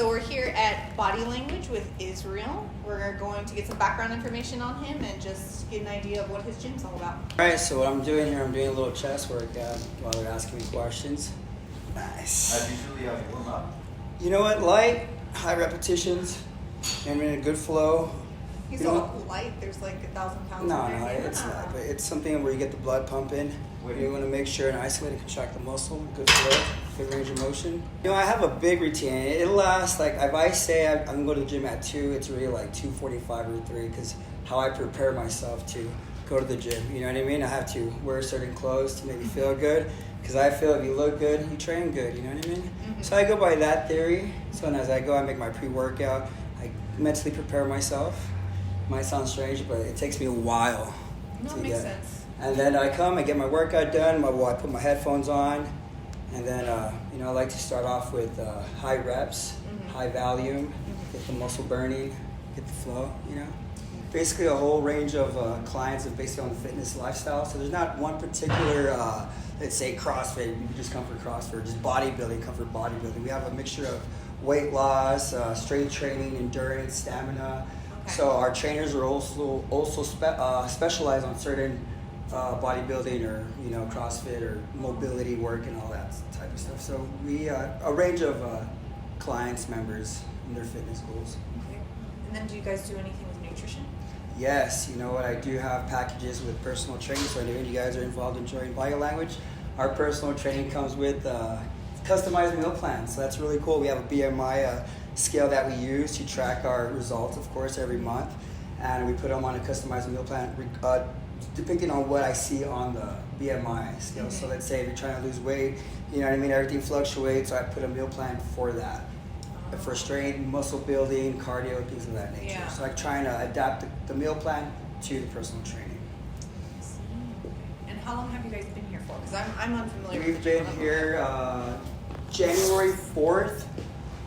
So we're here at Body Language with Israel. We're going to get some background information on him and just get an idea of what his gym's all about. All right, so what I'm doing here, I'm doing a little chest work while they're asking me questions. Nice. Usually you warm up. You know what? Light, high repetitions, and in a good flow. He's all light. There's like 1,000 pounds. No, in there. it's not. But it's something where you get the blood pumping. You want to make sure and isolate and contract the muscle. Good flow, good range of motion. You know, I have a big routine. It'll last like if I say I'm going to the gym at 2, it's really like 2:45 or 3 because how I prepare myself to go to the gym. You know what I mean? I have to wear certain clothes to make me feel good because I feel if you look good, you train good. You know what I mean? Mm-hmm. So I go by that theory. So as I go, I make my pre-workout. I mentally prepare myself. Might sound strange, but it takes me a while. No, it makes sense. And then I come, I get my workout done, I put my headphones on, and then, I like to start off with high reps, high volume, get the muscle burning, get the flow, Basically a whole range of clients are based on the fitness lifestyle. So there's not one particular, let's say CrossFit, you just come for CrossFit, just bodybuilding, come for bodybuilding. We have a mixture of weight loss, strength training, endurance, stamina. Okay. So our trainers are also specialized on certain bodybuilding or CrossFit or mobility work and all that type of stuff. So we a range of clients, members, and their fitness goals. Okay. And then do you guys do anything with nutrition? Yes, you know what? I do have packages with personal training. So if you guys are involved in joining Body Language, our personal training comes with customized meal plans. So that's really cool. We have a BMI scale that we use to track our results, of course, every month, and we put them on a customized meal plan. Depending on what I see on the BMI scale. Mm-hmm. So let's say if you're trying to lose weight, you know what I mean, everything fluctuates, so I put a meal plan for that. For strength, muscle building, cardio, things of that nature. Yeah. So I'm trying to adapt the meal plan to the personal training. And how long have you guys been here for? Because I'm unfamiliar We've with the gym. been here January 4th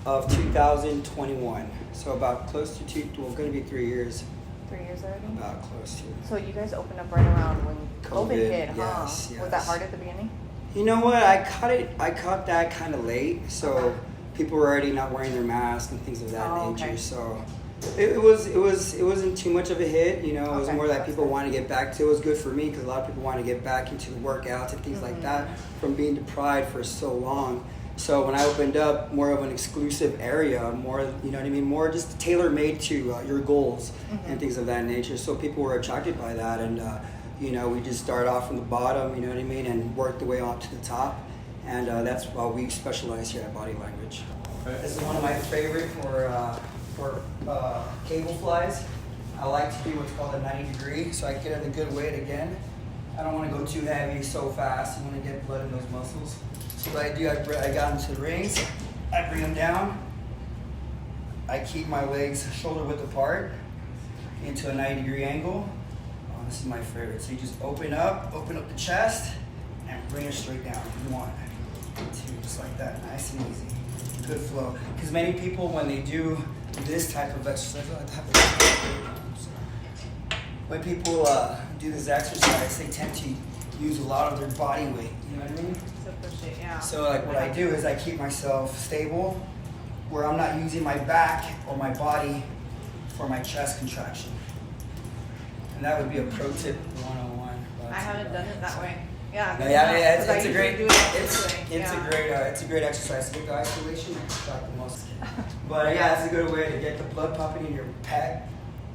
of 2021. So about close to going to be 3 years. 3 years already? About close to. So you guys opened up right around when COVID hit, huh? Yes. Was that hard at the beginning? You know what? I caught that kind of late. So people were already not wearing their masks and things of that nature. Okay. So it wasn't too much of a hit. It was more that people wanted to get back to. It was good for me because a lot of people want to get back into the workouts and things like that from being deprived for so long. So when I opened up more of an exclusive area, more, more just tailor-made to your goals and things of that nature. So people were attracted by that, and we just started off from the bottom, and worked the way up to the top. And that's why we specialize here at Body Language. This is one of my favorite for cable flies. I like to do what's called a 90-degree, so I get in a good weight again. I don't want to go too heavy so fast. I want to get blood in those muscles. So what I do, I got into the rings, I bring them down, I keep my legs shoulder width apart into a 90-degree angle. Oh, this is my favorite. So you just open up the chest, and bring it straight down. 1, 2, just like that, nice and easy. Good flow. Because many people, when they do this type of exercise, when people do this exercise, they tend to use a lot of their body weight. You know what I mean? So like what I do is I keep myself stable where I'm not using my back or my body for my chest contraction. And that would be a pro tip 101. I haven't done it that way. Yeah. It's a great exercise to get the isolation and contract the muscles. But it's a good way to get the blood pumping in your pec.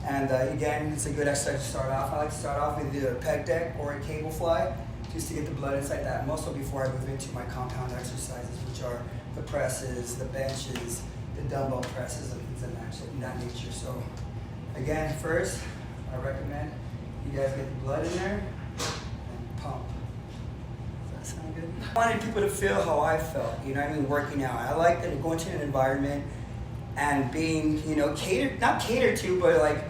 And again, it's a good exercise to start off. I like to start off with either a pec deck or a cable fly, just to get the blood inside that muscle before I move into my compound exercises, which are the presses, the benches, the dumbbell presses, and things of that nature. So again, first, I recommend you guys get the blood in there and pump. Does that sound good? I wanted people to feel how I felt, working out. I like that going to an environment and being, not catered to, but like,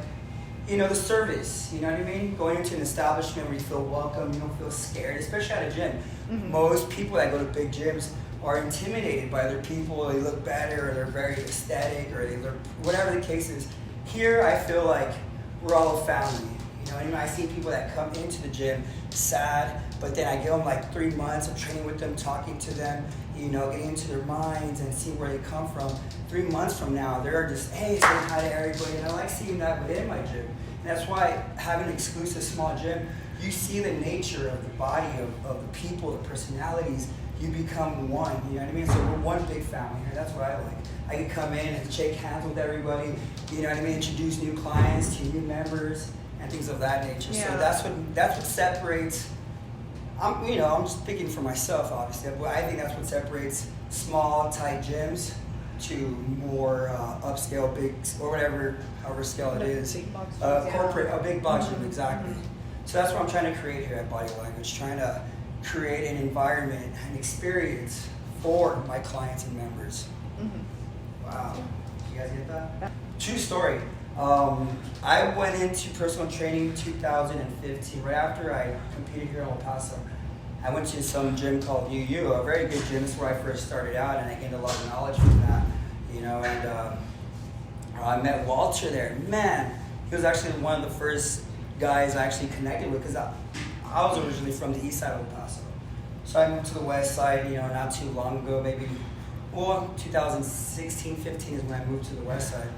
the service, you know what I mean? Going into an establishment where you feel welcome, you don't feel scared, especially at a gym. Mm-hmm. Most people that go to big gyms are intimidated by other people, they look better, or they're very aesthetic, or they look, whatever the case is. Here, I feel like we're all a family, You know what I mean? I see people that come into the gym sad, but then I give them like 3 months of training with them, talking to them, you know, getting into their minds and seeing where they come from. 3 months from now, they're just, hey, saying hi to everybody. And I like seeing that within my gym. And that's why having an exclusive small gym, you see the nature of the body, of the people, the personalities. You become one, you know what I mean? So we're one big family here. That's what I like. I can come in and shake hands with everybody, you know what I mean? Introduce new clients to new members and things of that nature. Yeah. So that's what separates. I'm just speaking for myself, obviously, but I think that's what separates small, tight gyms to more upscale, big, or however scale it is. Corporate, a big box gym, exactly. So that's what I'm trying to create here at Body Language, trying to create an environment, an experience for my clients and members. Wow. You guys get that? True story. I went into personal training in 2015, right after I competed here in El Paso. I went to some gym called UU, a very good gym. This is where I first started out, and I gained a lot of knowledge from that, you know, and I met Walter there. Man, he was actually one of the first guys I actually connected with, because I was originally from the east side of El Paso. So I moved to the west side, you know, not too long ago, maybe, 2016, 15 is when I moved to the west side.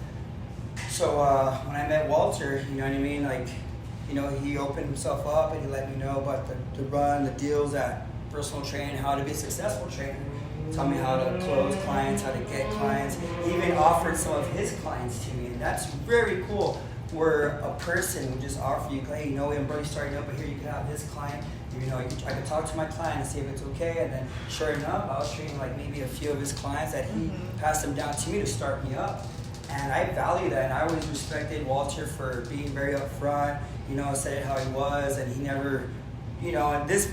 So when I met Walter, you know what I mean, like, you know, he opened himself up and he let me know about the run, the deals at personal training, how to be a successful trainer. Taught me how to close clients, how to get clients. He even offered some of his clients to me, and that's very cool. Where a person would just offer you, hey, you know, I'm really starting up, but here you can have this client. You know, I could talk to my client and see if it's okay. And then, sure enough, I was treating like maybe a few of his clients that he passed them down to me to start me up. And I value that, and I always respected Walter for being very upfront. You know, said it how he was, and he never, you know. And this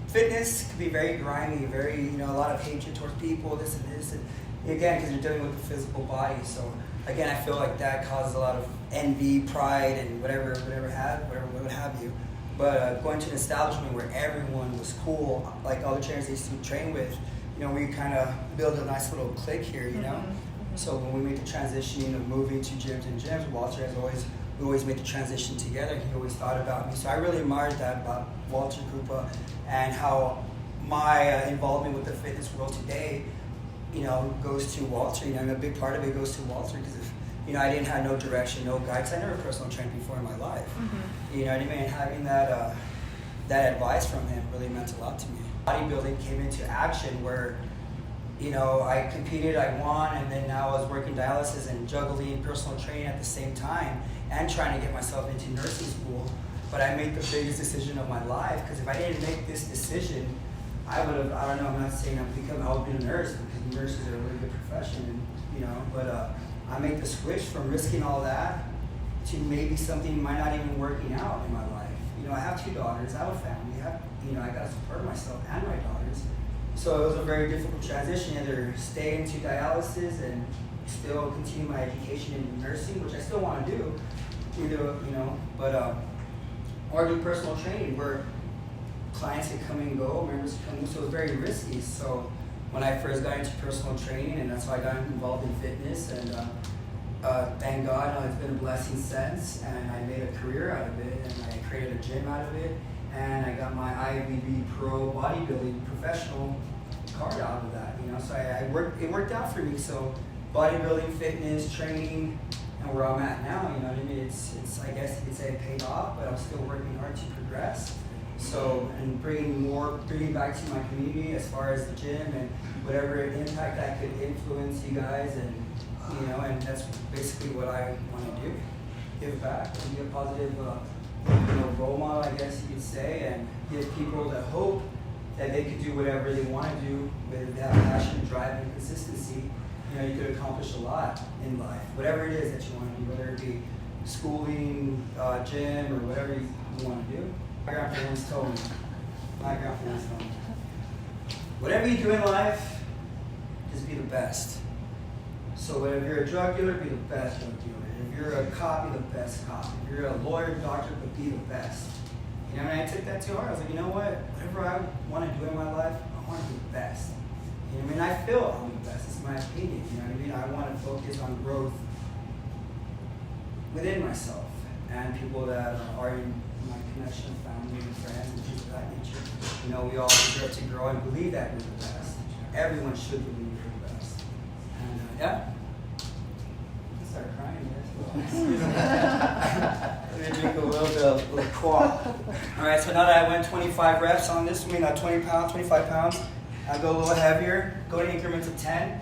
fitness could be very grimy, very, you know, a lot of hatred towards people, this and this, and again, because you're dealing with the physical body. So again, I feel like that causes a lot of envy, pride, and whatever have you. But going to an establishment where everyone was cool, like all the trainers I used to train with, you know, we kind of build a nice little clique here, you know. So when we made the transition of moving to gyms and gyms, Walter we always made the transition together. He always thought about me. So I really admired that about Walter Krupa, and how my involvement with the fitness world today, you know, goes to Walter. You know, a big part of it goes to Walter, because if, you know, I didn't have no direction, no guide, because I never personal trained before in my life. You know what I mean? And having that advice from him really meant a lot to me. Bodybuilding came into action where, you know, I competed, I won, and then now I was working dialysis and juggling personal training at the same time, and trying to get myself into nursing school. But I made the biggest decision of my life, because if I didn't make this decision, I would have, I don't know, I'm not saying I would be a nurse, because nurses are a really good profession, and, you know, but I made the switch from risking all that to maybe something might not even working out in my life. You know, I have 2 daughters, I have a family, you know, I got to support myself and my daughters. So it was a very difficult transition, either stay into dialysis and still continue my education in nursing, which I still want to do, either, you know, but, or do personal training where clients can come and go, members can come in, so it was very risky. So when I first got into personal training, and that's why I got involved in fitness, and thank God it's been a blessing since, and I made a career out of it, and I created a gym out of it, and I got my IFBB pro bodybuilding professional card out of that, you know, so it worked out for me. So bodybuilding, fitness, training, and where I'm at now, you know what I mean, it's I guess you could say it paid off, but I'm still working hard to progress. So, and bringing back to my community as far as the gym and whatever impact I could influence you guys, and, you know, and that's basically what I want to do, give back and be a positive, you know, role model, I guess you could say, and give people the hope that they could do whatever they want to do with that passion, drive, and consistency. You know, you could accomplish a lot in life, whatever it is that you want to do, whether it be schooling, gym, or whatever you want to do. My grandpa once told me, whatever you do in life, just be the best. So if you're a drug dealer, be the best drug dealer. If you're a cop, be the best cop. If you're a lawyer, doctor, but be the best. You know, and I took that too hard. I was like, you know what? Whatever I want to do in my life, I want to be the best. You know what I mean? I feel I'm the best. It's my opinion. You know what I mean? I want to focus on growth within myself. and people that are in my connection, family and friends and things of that nature. You know, we all deserve to grow and believe that we're the best. Everyone should believe we're the best. And yeah. Start crying, guys. Let me drink a little bit of LaCroix. All right, so now that I went 25 reps on this, 20 pounds, 25 pounds, I go a little heavier, go to increments of 10.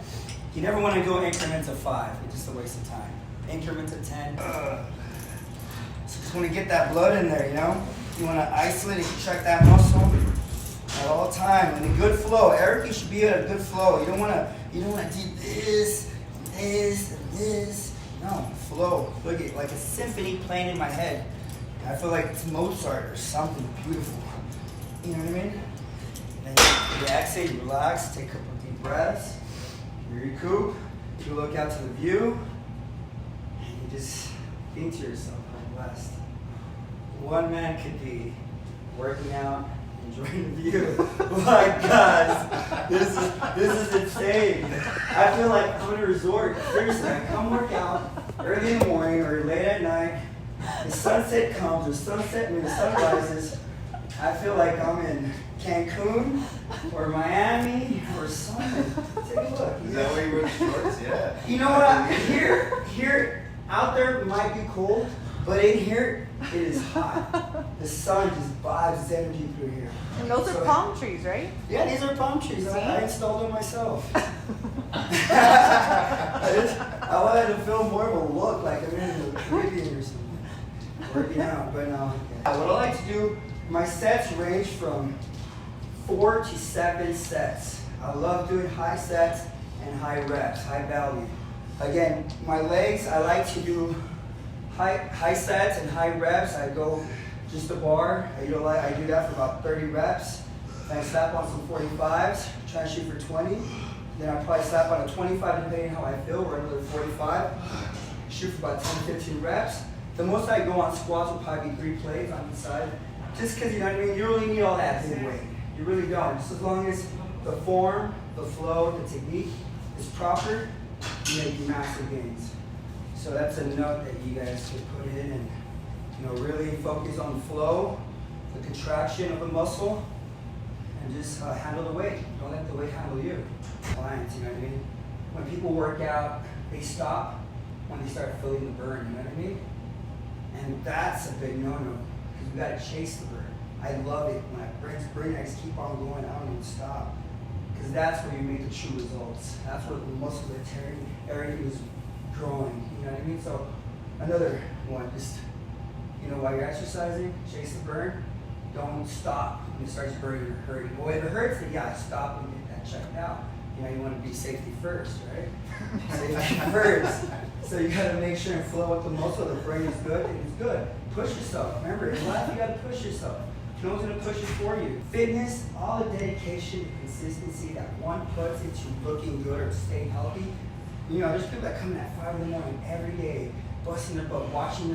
You never want to go increments of 5. It's just a waste of time. Increments of 10. So just want to get that blood in there, you know? You want to isolate and contract that muscle at all time. And a good flow. Everything should be at a good flow. You don't want to do this, this, and this. No, flow. Look at like a symphony playing in my head. I feel like it's Mozart or something beautiful. You know what I mean? And you exhale, you relax, take a couple of deep breaths, you recoup, you look out to the view, and you just think to yourself, I'm blessed. One man could be working out, enjoying the view. My God, this is insane. I feel like I'm in a resort. Seriously, I come work out early in the morning or late at night. The sunset comes, the sun rises. I feel like I'm in Cancun or Miami or something. Take a look. Is that why you wear the shorts? Yeah. You know what? Here, out there might be cold, but in here, it is hot. The sun just vibes its energy through here. And those are palm trees, right? Yeah, these are palm trees. I installed them myself. I wanted to feel more of a look like I'm in the Caribbean or something. Working out, but no. What I like to do, my sets range from 4 to 7 sets. I love doing high sets and high reps, high value. Again, my legs, I like to do high sets and high reps. I go just a bar. I do that for about 30 reps. Then I slap on some 45s, try to shoot for 20. Then I'll probably slap on a 25 depending how I feel, or another 45. Shoot for about 10, 15 reps. The most I go on squats will probably be 3 plates on each side. Just because, you know what I mean, you don't really need all that big weight. You really don't. Just as long as the form, the flow, the technique is proper, you make massive gains. So that's a note that you guys should put in and, you know, really focus on the flow, the contraction of the muscle, and just handle the weight. Don't let the weight handle you. Clients, you know what I mean? When people work out, they stop when they start feeling the burn, you know what I mean? And that's a big no-no, because we gotta chase the burn. I love it when I burn, I just keep on going, I don't even stop. Because that's where you make the true results. That's where the muscles are tearing, everything is growing, you know what I mean? So another one, just, you know, while you're exercising, chase the burn, don't stop when it starts burning or hurting. Well, if it hurts, then yeah, stop and get that checked out. You know, you want to be safety first, right? Safety first. So you got to make sure and flow with the muscle. The brain is good, and it's good. Push yourself. Remember, in life, you got to push yourself. No one's going to push it for you. Fitness, all the dedication and consistency that one puts into looking good or staying healthy. You know, there's people that come in at 5 in the morning every day, busting their butt, watching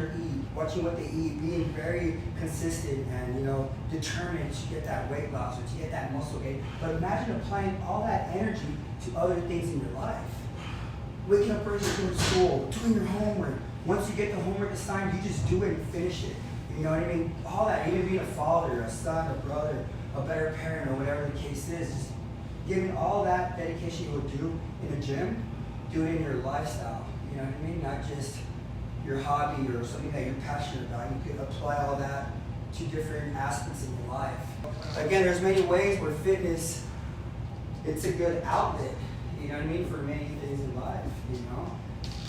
what they eat, being very consistent and, you know, determined to get that weight loss or to get that muscle gain. But imagine applying all that energy to other things in your life. Waking up early, doing school, doing your homework. Once you get the homework assigned, you just do it and finish it. You know what I mean? All that, even being a father, a son, a brother, a better parent, or whatever the case is, just giving all that dedication you would do in a gym, do it in your lifestyle. You know what I mean? Not just your hobby or something that you're passionate about. You could apply all that to different aspects of your life. Again, there's many ways where fitness, it's a good outlet, you know what I mean, for many things in life, you know.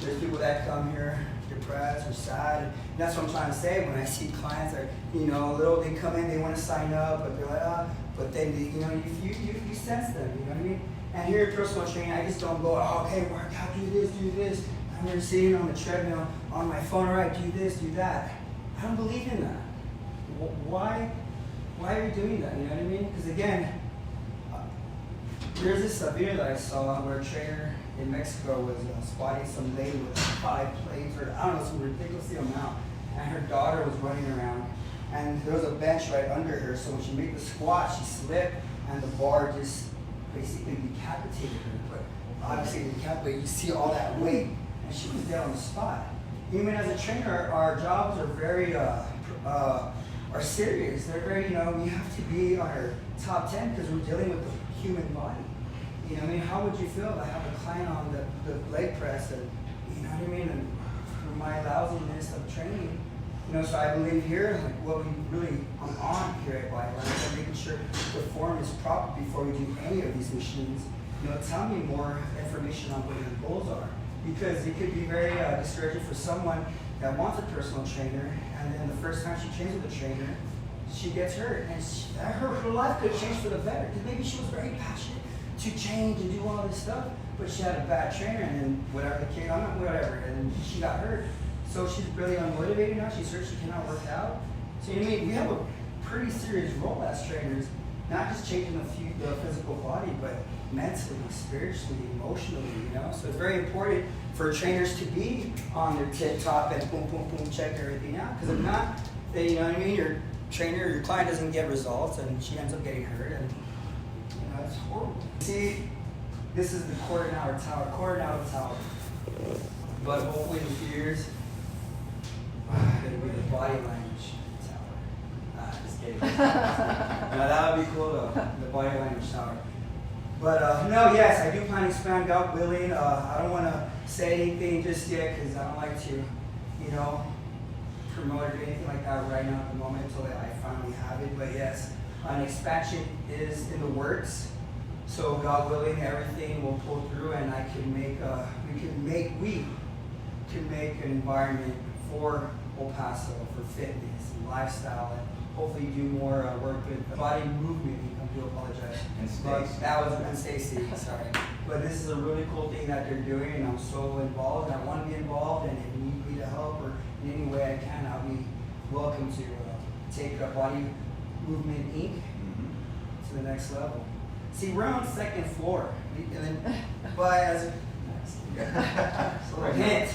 There's people that come here depressed or sad, and that's what I'm trying to say when I see clients that, you know, they come in, they want to sign up, but they're like, but then, you know, you sense them, you know what I mean? And here at personal training, I just don't go, okay, work out, do this. I'm here sitting on the treadmill on my phone, all right, do this, do that. I don't believe in that. Why are you doing that, you know what I mean? Because again, there's this video that I saw where a trainer in Mexico was spotting some lady with 5 plates, or I don't know, some ridiculous amount, and her daughter was running around, and there was a bench right under her, so when she made the squat, she slipped, and the bar just basically decapitated her. But obviously decapitated, you see all that weight, and she was dead on the spot. even as a trainer, our jobs are very are serious. They're very, you know, we have to be on our top 10 because we're dealing with the human body. You know what I mean? How would you feel if I have a client on the leg press and, you know what I mean, and for my lousiness of training, you know, so I believe here, like what we really on here at Bodyline is making sure the form is proper before we do any of these machines. You know, tell me more information on what your goals are, because it could be very discouraging for someone that wants a personal trainer, and then the first time she trains with a trainer, she gets hurt, and her life could change for the better, because maybe she was very passionate to change and do all this stuff, but she had a bad trainer, and then whatever the kid, whatever, and she got hurt. So she's really unmotivated now. She's hurt. She cannot work out. So you know, we have a pretty serious role as trainers, not just changing the physical body, but mentally, spiritually, emotionally. You know, so it's very important for trainers to be on their tip top and boom, boom, boom, check everything out. Because if not, then, you know what I mean. Your trainer, your client doesn't get results, and she ends up getting hurt, and you know it's horrible. See, this is the quarter an hour tower. But hopefully in a few years, it'll be the body language tower. Just kidding. No, that would be cool though, the body language tower. But no, yes, I do plan to expand, God willing. I don't want to say anything just yet because I don't like to, you know, promote or anything like that right now at the moment until I finally have it. But yes, an expansion is in the works. So God willing, everything will pull through, and I can make we can make an environment for El Paso for fitness and lifestyle, and hopefully do more work with body movement. I do apologize. And But Stacy. that was and Stacy, sorry. But this is a really cool thing that they're doing, and I'm so involved. And I want to be involved, and if you need me to help or in any way I can, I'll be welcome to take Body Movement Inc. to the next level. See, we're on second floor, and then, but as a hint.